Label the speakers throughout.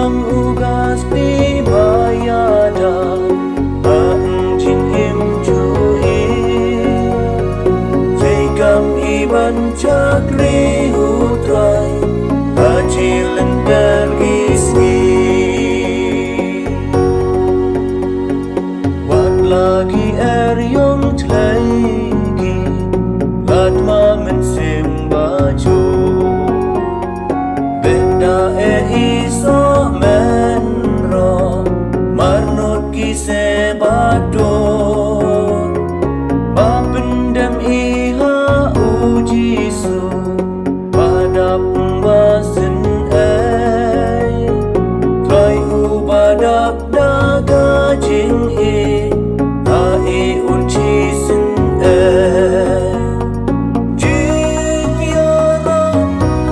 Speaker 1: long ugas di bayada ang jing him chui dây cầm iban chakri utrai hajilan bergisni wat lagi yong tlaigi lat mamen sim baju benda iso menro marnot kise bado bapendam iha ujisu padap basen trai ubadap daga jing ai unchi sin jing yara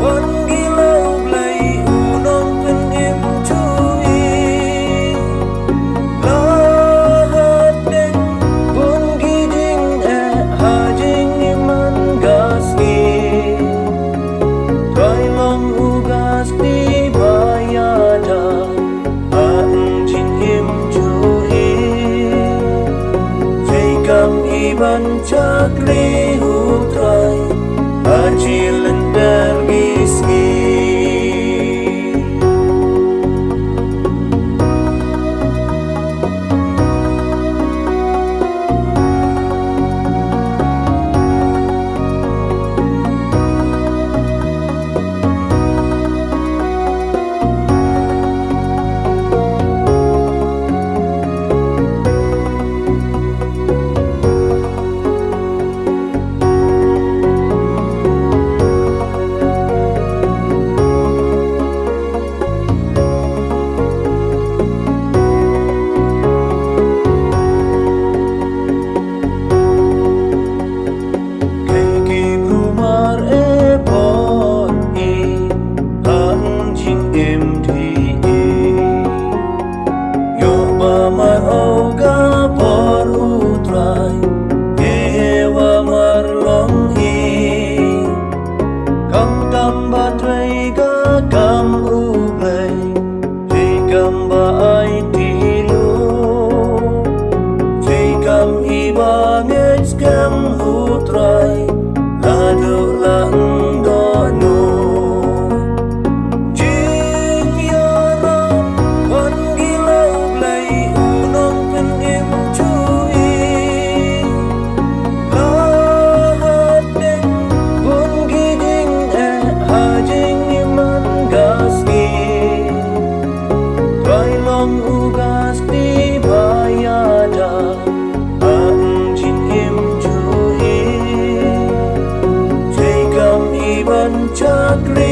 Speaker 1: wan gilau blai unong pen im chui lahat deng bun gijing ha jing iman gasni trai long ugas di bayada ang jing im chui dây cầm iban chakri utrai hajilan bergisni ugas di bayada ang jing him chui dây cầm iban chakri